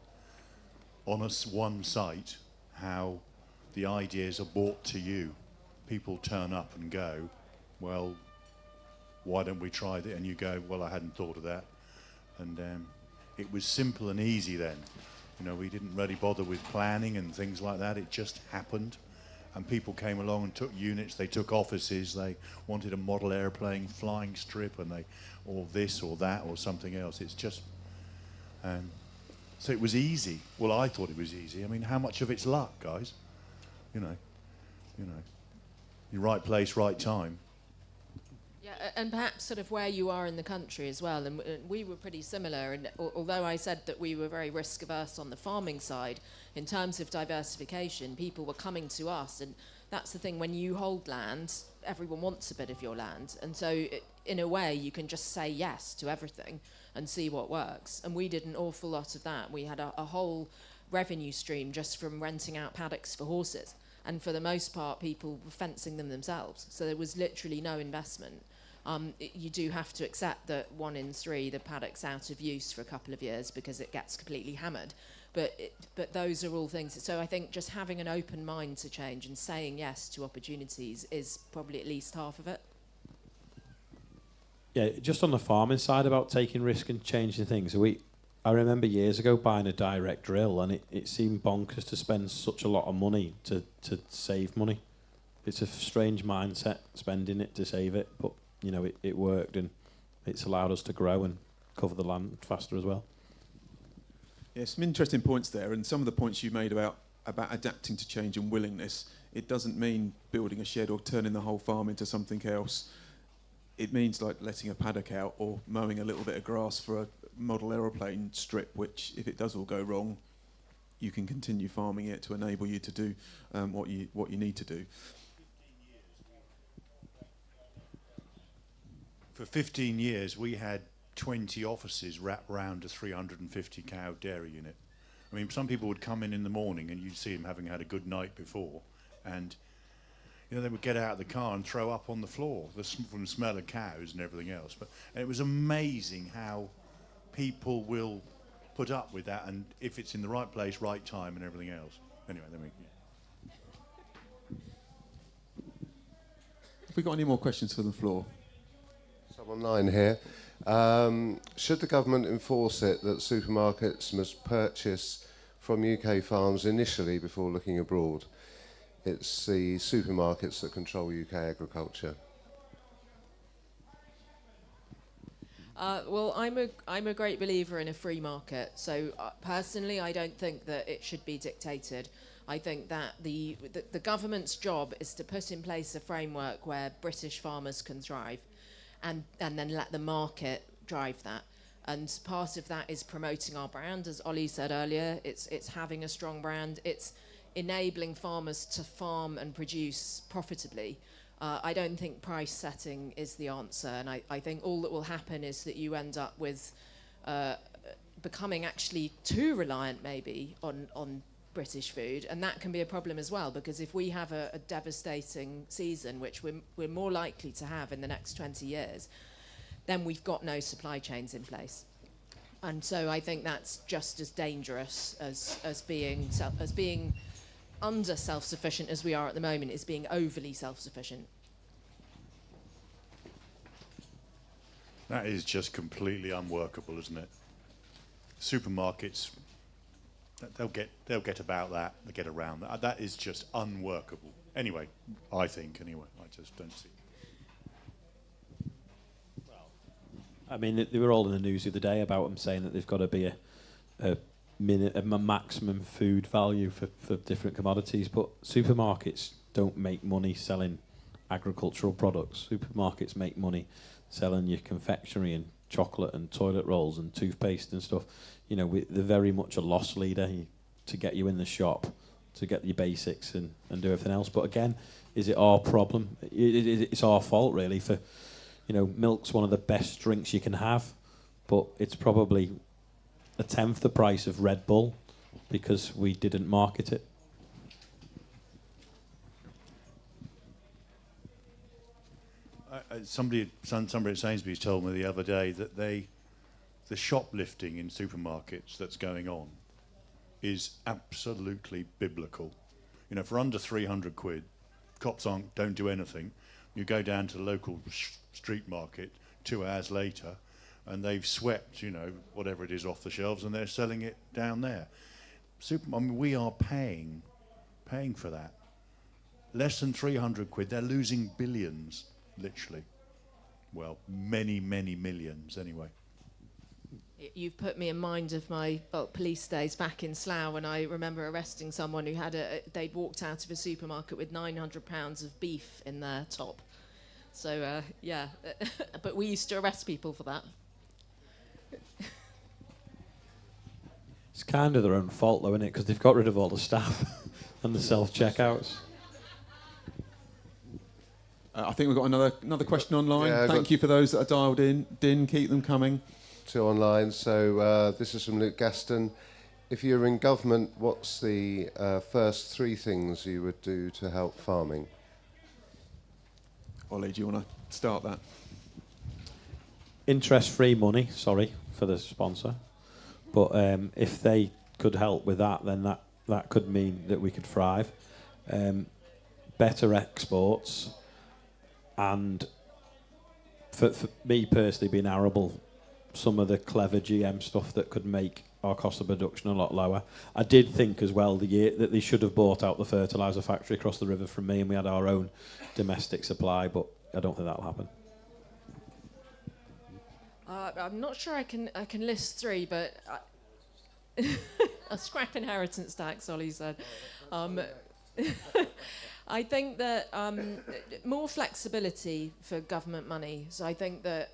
on one site how the ideas are brought to you. People turn up and go, well, why don't we try that? And you go, well, I hadn't thought of that. And it was simple and easy then. We didn't really bother with planning and things like that. It just happened. And people came along and took units, they took offices, they wanted a model airplane, flying strip, and or this or that or something else. It's just, so it was easy. Well, I thought it was easy. I mean, how much of it's luck, guys? Your right place, right time. Yeah, and perhaps sort of where you are in the country as well. And we were pretty similar. And although I said that we were very risk averse on the farming side, in terms of diversification, people were coming to us. And that's the thing, when you hold land, everyone wants a bit of your land. And so in a way, you can just say yes to everything and see what works. And we did an awful lot of that. We had a whole revenue stream just from renting out paddocks for horses. And for the most part, people were fencing them themselves. So there was literally no investment. You do have to accept that 1 in 3, the paddock's out of use for a couple of years because it gets completely hammered. But those are all things. So I think just having an open mind to change and saying yes to opportunities is probably at least half of it. Yeah, just on the farming side about taking risk and changing things. I remember years ago buying a direct drill, and it seemed bonkers to spend such a lot of money to save money. It's a strange mindset, spending it to save it, but it worked, and it's allowed us to grow and cover the land faster as well. Yeah, some interesting points there, and some of the points you made about adapting to change and willingness. It doesn't mean building a shed or turning the whole farm into something else. It means like letting a paddock out or mowing a little bit of grass for a model aeroplane strip, which if it does all go wrong, you can continue farming it to enable you to do what you need to do. For 15 years, we had 20 offices wrapped round a 350 cow dairy unit. I mean, some people would come in the morning and you'd see them having had a good night before, and they would get out of the car and throw up on the floor from the smell of cows and everything else. But it was amazing how people will put up with that, and if it's in the right place, right time, and everything else. Anyway, Have we got any more questions from the floor? Some online here. Should the government enforce it that supermarkets must purchase from UK farms initially before looking abroad? It's the supermarkets that control UK agriculture. Well, I'm a great believer in a free market. So personally, I don't think that it should be dictated. I think that the government's job is to put in place a framework where British farmers can thrive, and then let the market drive that. And part of that is promoting our brand, as Olly said earlier. It's having a strong brand. It's enabling farmers to farm and produce profitably. I don't think price setting is the answer, and I think all that will happen is that you end up with becoming actually too reliant maybe on British food, and that can be a problem as well, because if we have a devastating season, which we're more likely to have in the next 20 years, then we've got no supply chains in place. And so I think that's just as dangerous as being under self-sufficient as we are at the moment, is being overly self-sufficient. That is just completely unworkable, isn't it? Supermarkets, they'll get about that, they get around that. That is just unworkable. Anyway, I think, I just don't see it. I mean, they were all in the news the other day about them saying that there's got to be a maximum food value for different commodities, but supermarkets don't make money selling agricultural products. Supermarkets make money selling your confectionery and chocolate and toilet rolls and toothpaste and stuff. They're very much a loss leader to get you in the shop, to get your basics and do everything else. But again, is it our problem? It's our fault, really, for, milk's one of the best drinks you can have, but it's probably a tenth the price of Red Bull because we didn't market it. Somebody at Sainsbury's told me the other day that the shoplifting in supermarkets that's going on is absolutely biblical. For under 300 quid, cops don't do anything. You go down to the local street market 2 hours later, and they've swept, whatever it is off the shelves, and they're selling it down there. We are paying for that. Less than 300 quid, they're losing billions, literally. Well, many, many millions, anyway. You've put me in mind of my police days back in Slough, when I remember arresting someone who they'd walked out of a supermarket with £900 of beef in their top. So, yeah, but we used to arrest people for that. It's kind of their own fault, though, isn't it? Because they've got rid of all the staff and the self-checkouts. I think we've got another question online. Yeah, Thank you for those that are dialed in. Din, keep them coming. 2 online. So this is from Luke Gaston. If you're in government, what's the first 3 things you would do to help farming? Olly, do you want to start that? Interest-free money, sorry for the sponsor. But if they could help with that, then that could mean that we could thrive. Better exports. And for me personally, being arable, some of the clever GM stuff that could make our cost of production a lot lower. I did think as well that they should have bought out the fertiliser factory across the river from me, and we had our own domestic supply, but I don't think that'll happen. I'm not sure I can list 3, but a scrap inheritance tax, Olly said. I think that more flexibility for government money. So I think that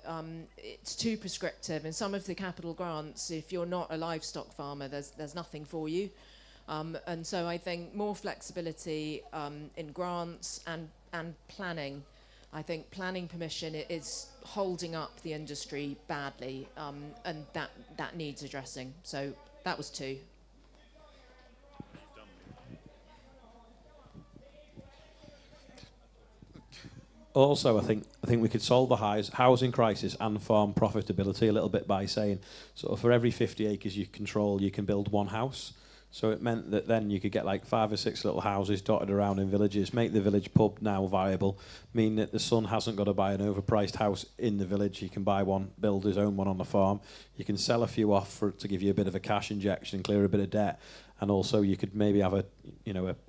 it's too prescriptive. In some of the capital grants, if you're not a livestock farmer, there's nothing for you. And so I think more flexibility in grants and planning. I think planning permission is holding up the industry badly, and that needs addressing. So that was 2. Also, I think we could solve the housing crisis and farm profitability a little bit by saying, sort of, for every 50 acres you control, you can build one house. So it meant that then you could get like 5 or 6 little houses dotted around in villages, make the village pub now viable, mean that the son hasn't got to buy an overpriced house in the village. He can buy one, build his own one on the farm. You can sell a few off to give you a bit of a cash injection, clear a bit of debt. And also you could maybe have a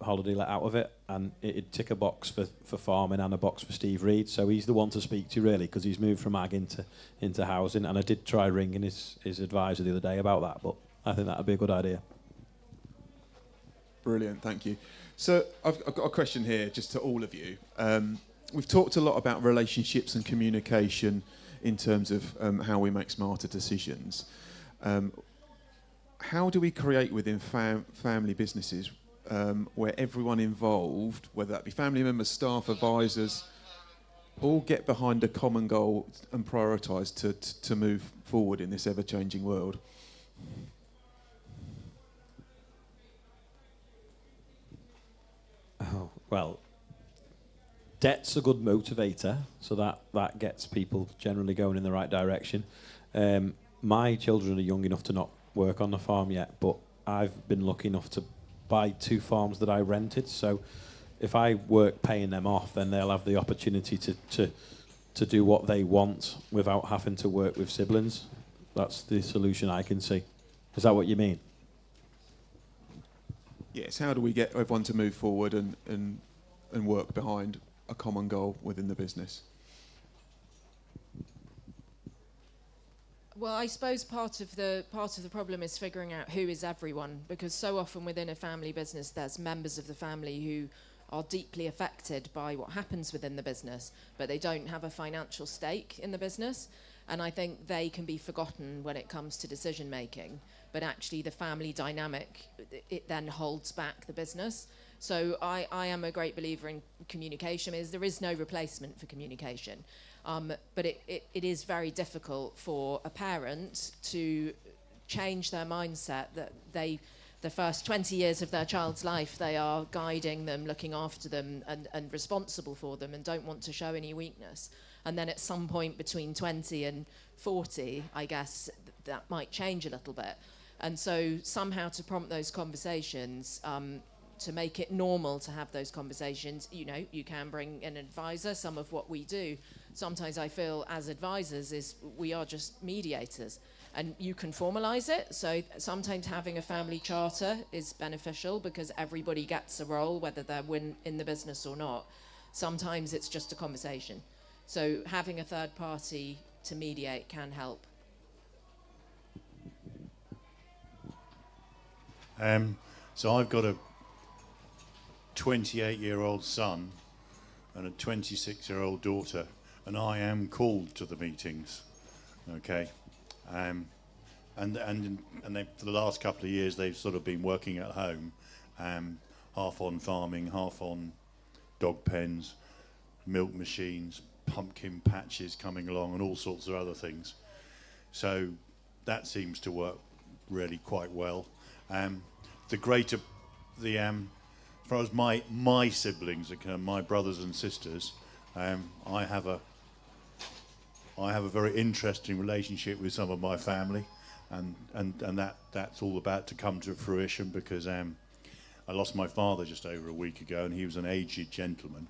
holiday let out of it, and it'd tick a box for farming and a box for Steve Reed. So he's the one to speak to, really, because he's moved from ag into housing. And I did try ringing his advisor the other day about that, but I think that would be a good idea. Brilliant, thank you. So I've got a question here just to all of you. We've talked a lot about relationships and communication in terms of how we make smarter decisions. How do we create within family businesses where everyone involved, whether that be family members, staff, advisors, all get behind a common goal and prioritise to move forward in this ever-changing world? Oh, well, debt's a good motivator, so that gets people generally going in the right direction. My children are young enough to not work on the farm yet, but I've been lucky enough to buy 2 farms that I rented. So if I work paying them off, then they'll have the opportunity to do what they want without having to work with siblings. That's the solution I can see. Is that what you mean? Yes, how do we get everyone to move forward and work behind a common goal within the business? Well, I suppose part of the problem is figuring out who is everyone, because so often within a family business there's members of the family who are deeply affected by what happens within the business, but they don't have a financial stake in the business. And I think they can be forgotten when it comes to decision making, but actually the family dynamic, it then holds back the business. So I am a great believer in communication. There is no replacement for communication, but it is very difficult for a parent to change their mindset that the first 20 years of their child's life, they are guiding them, looking after them and responsible for them and don't want to show any weakness. And then at some point between 20 and 40, I guess that might change a little bit. And so somehow to prompt those conversations, to make it normal to have those conversations, you can bring an advisor. Some of what we do, sometimes I feel as advisors, is we are just mediators. And you can formalise it. So sometimes having a family charter is beneficial because everybody gets a role, whether they're in the business or not. Sometimes it's just a conversation. So having a third party to mediate can help. So I've got a 28-year-old son and a 26-year-old daughter, and I am called to the meetings. Okay. And they, for the last couple of years, they've sort of been working at home, half on farming, half on dog pens, milk machines, pumpkin patches coming along, and all sorts of other things. So that seems to work really quite well. As far as my siblings are concerned, my brothers and sisters, I have a very interesting relationship with some of my family, and that's all about to come to fruition because I lost my father just over a week ago, and he was an aged gentleman.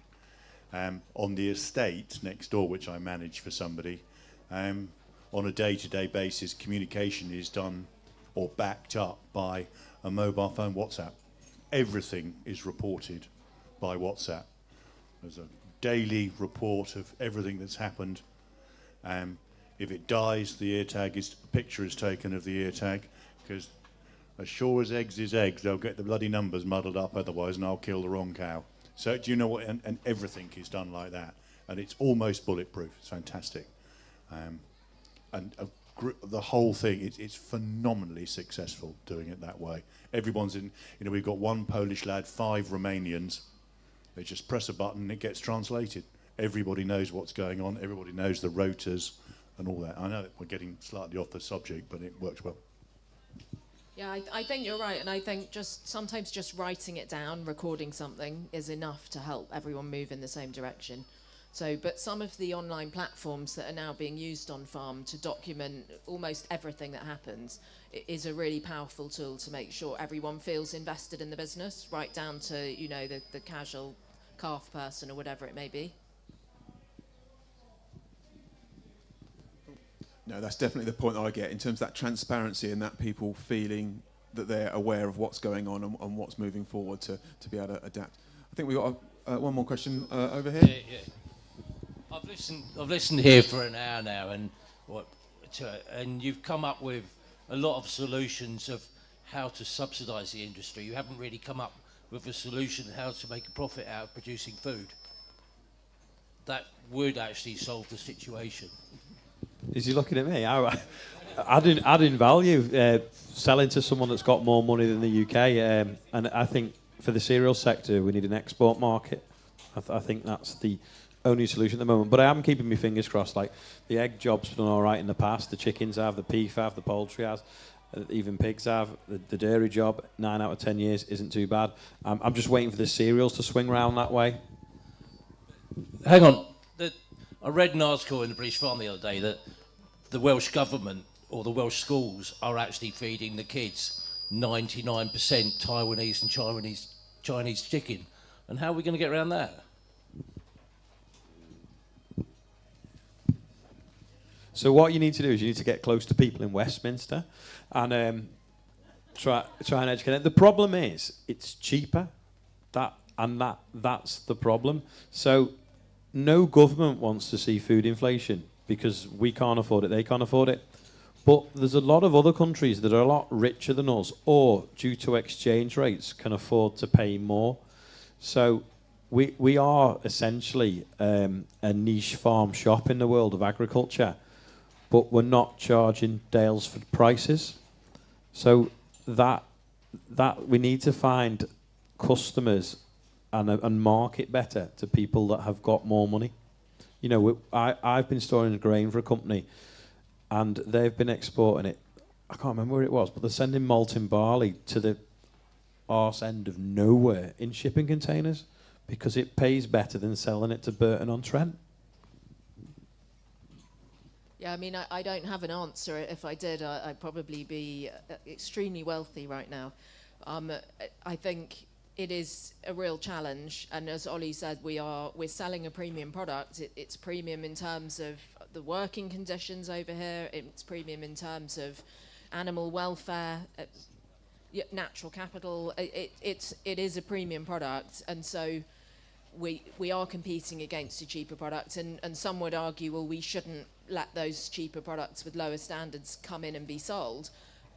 On the estate next door, which I manage for somebody, on a day-to-day basis, communication is done or backed up by a mobile phone WhatsApp. Everything is reported by WhatsApp. There's a daily report of everything that's happened. If it dies, the ear tag picture is taken of the ear tag, because as sure as eggs is eggs, they'll get the bloody numbers muddled up otherwise, and I'll kill the wrong cow. So do you know what? And everything is done like that, and it's almost bulletproof. It's fantastic, the whole thing. It's phenomenally successful doing it that way. Everyone's in. We've got one Polish lad, 5 Romanians. They just press a button, and it gets translated. Everybody knows what's going on. Everybody knows the rotors and all that. I know that we're getting slightly off the subject, but it works well. Yeah, I think you're right, and I think sometimes just writing it down, recording something, is enough to help everyone move in the same direction. So, but some of the online platforms that are now being used on farm to document almost everything that happens is a really powerful tool to make sure everyone feels invested in the business, right down to, you know, the casual calf person or whatever it may be. No, that's definitely the point I get in terms of that transparency and that people feeling that they're aware of what's going on and what's moving forward to be able to adapt. I think we've got one more question over here. Yeah. I've listened here for an hour now, and you've come up with a lot of solutions of how to subsidise the industry. You haven't really come up with a solution how to make a profit out of producing food. That would actually solve the situation. Is he looking at me? Adding value, selling to someone that's got more money than the UK, and I think for the cereal sector we need an export market. I think that's the only solution at the moment. But I am keeping my fingers crossed. Like the egg job's done all right in the past. The chickens have, the beef have, the poultry has, even pigs have. The dairy job, 9 out of 10 years, isn't too bad. I'm just waiting for the cereals to swing round that way. Hang on. I read an article in the British Farm the other day that the Welsh government or the Welsh schools are actually feeding the kids 99% Taiwanese and Chinese chicken. And how are we going to get around that? So what you need to do is you need to get close to people in Westminster and try and educate them. The problem is it's cheaper. That's the problem. So no government wants to see food inflation because we can't afford it, they can't afford it. But there's a lot of other countries that are a lot richer than us or due to exchange rates can afford to pay more. So we are essentially a niche farm shop in the world of agriculture, but we're not charging Daylesford prices. So that we need to find customers and market better to people that have got more money. You know, I've been storing grain for a company, and they've been exporting it. I can't remember where it was, but they're sending malt and barley to the arse end of nowhere in shipping containers because it pays better than selling it to Burton-on-Trent. Yeah, I mean, I don't have an answer. If I did, I'd probably be extremely wealthy right now. I think it is a real challenge, and as Olly said, we're selling a premium product. It's premium in terms of the working conditions over here. It's premium in terms of animal welfare, natural capital. It is a premium product, and so we are competing against a cheaper product. And some would argue, well, we shouldn't let those cheaper products with lower standards come in and be sold,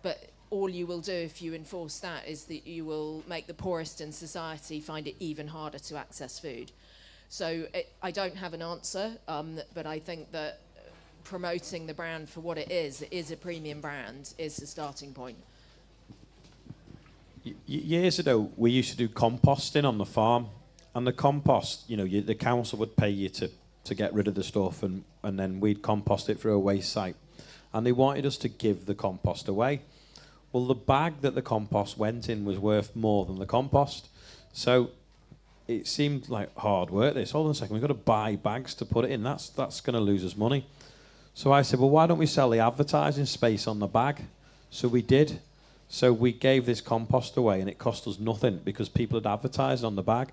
but all you will do if you enforce that is that you will make the poorest in society find it even harder to access food. So I don't have an answer, but I think that promoting the brand for what it is a premium brand, is the starting point. Years ago, we used to do composting on the farm, and the compost, you know, the council would pay you to get rid of the stuff, and then we'd compost it through a waste site. And they wanted us to give the compost away. Well, the bag that the compost went in was worth more than the compost. So it seemed like hard work. Hold on a second, we've got to buy bags to put it in. That's going to lose us money. So I said, well, why don't we sell the advertising space on the bag? So we did. So we gave this compost away, and it cost us nothing because people had advertised on the bag.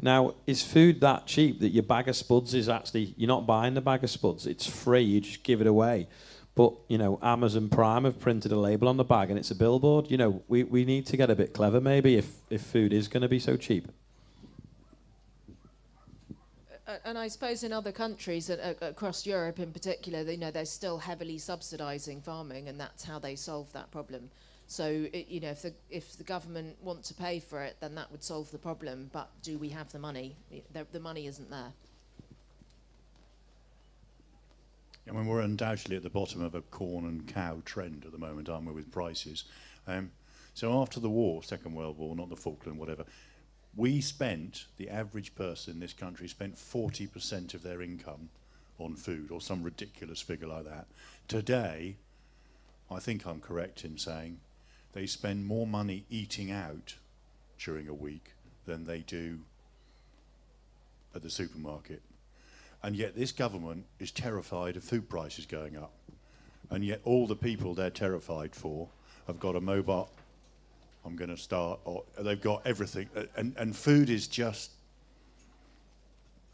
Now, is food that cheap that your bag of spuds is actually, you're not buying the bag of spuds, it's free, you just give it away. But, you know, Amazon Prime have printed a label on the bag and it's a billboard. You know, we need to get a bit clever maybe if food is going to be so cheap. And I suppose in other countries, across Europe in particular, you know, they're still heavily subsidising farming, and that's how they solve that problem. So, you know, if the government want to pay for it, then that would solve the problem. But do we have the money? The money isn't there. I mean, we're undoubtedly at the bottom of a corn and cow trend at the moment, aren't we, with prices? So after the war, Second World War, not the Falkland, whatever, the average person in this country spent 40% of their income on food, or some ridiculous figure like that. Today, I think I'm correct in saying they spend more money eating out during a week than they do at the supermarket. And yet this government is terrified of food prices going up. And yet all the people they're terrified for have got a mobile, I'm going to start, or they've got everything. And food is just,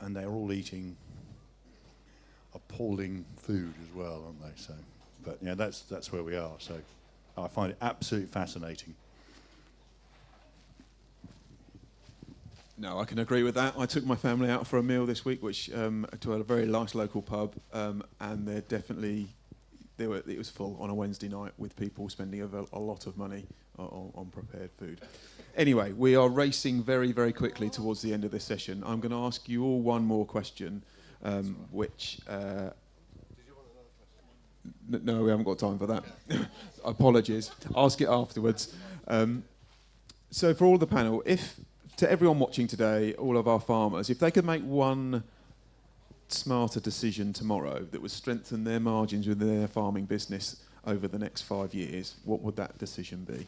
and they're all eating appalling food as well, aren't they? So, but yeah, that's where we are. So I find it absolutely fascinating. No, I can agree with that. I took my family out for a meal this week, which to a very nice local pub, and they're definitely it was full on a Wednesday night with people spending a lot of money on prepared food. Anyway, we are racing very, very quickly towards the end of this session. I'm going to ask you all one more question, which... No, we haven't got time for that. Apologies. Ask it afterwards. So for all the panel, to everyone watching today, all of our farmers, if they could make one smarter decision tomorrow that would strengthen their margins within their farming business over the next 5 years, what would that decision be?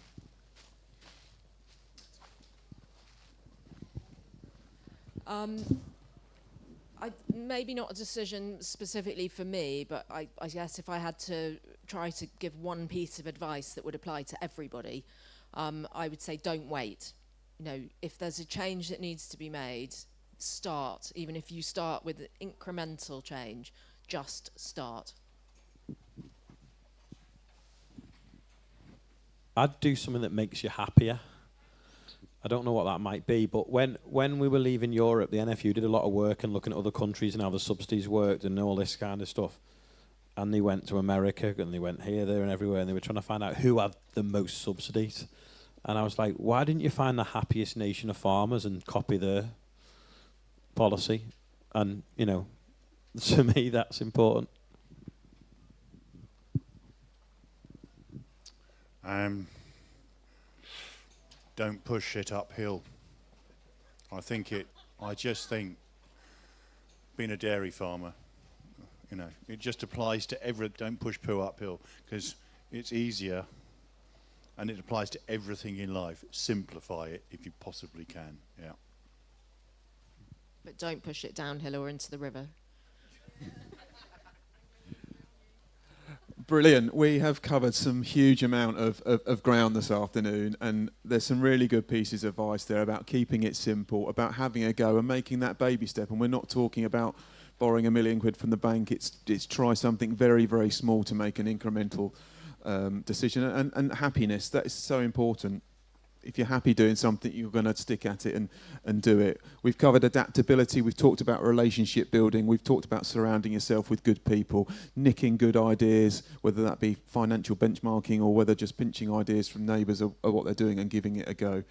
Maybe not a decision specifically for me, but I guess if I had to try to give one piece of advice that would apply to everybody, I would say don't wait. You know, if there's a change that needs to be made, start. Even if you start with incremental change, just start. I'd do something that makes you happier. I don't know what that might be, but when we were leaving Europe, the NFU did a lot of work and looking at other countries and how the subsidies worked and all this kind of stuff. And they went to America and they went here, there and everywhere, and they were trying to find out who had the most subsidies. And I was like, why didn't you find the happiest nation of farmers and copy their policy? And, you know, to me, that's important. Don't push it uphill. I just think being a dairy farmer, you know, it just applies to don't push poo uphill, because it's easier and it applies to everything in life. Simplify it if you possibly can, yeah. But don't push it downhill or into the river. Brilliant. We have covered some huge amount of ground this afternoon, and there's some really good pieces of advice there about keeping it simple, about having a go and making that baby step. And we're not talking about borrowing £1 million from the bank. It's try something very, very small to make an incremental decision. And happiness, that is so important. If you're happy doing something, you're going to stick at it and do it. We've covered adaptability. We've talked about relationship building. We've talked about surrounding yourself with good people, nicking good ideas, whether that be financial benchmarking or whether just pinching ideas from neighbours of what they're doing and giving it a go.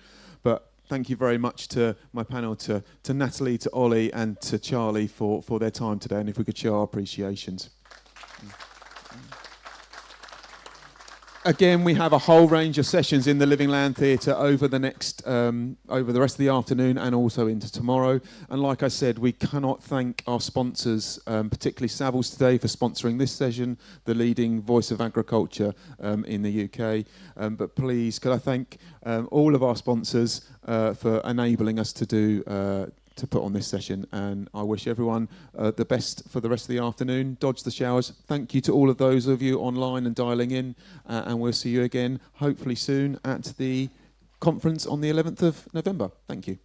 But thank you very much to my panel, to Natalie, to Olly and to Charlie for their time today. And if we could show our appreciations. Again, we have a whole range of sessions in the Living Land Theatre over the rest of the afternoon and also into tomorrow. And like I said, we cannot thank our sponsors, particularly Savills today, for sponsoring this session, the leading voice of agriculture in the UK. But please, could I thank all of our sponsors for enabling us to put on this session, and I wish everyone the best for the rest of the afternoon. Dodge the showers. Thank you to all of those of you online and dialing in, and we'll see you again hopefully soon at the conference on the 11th of November. Thank you.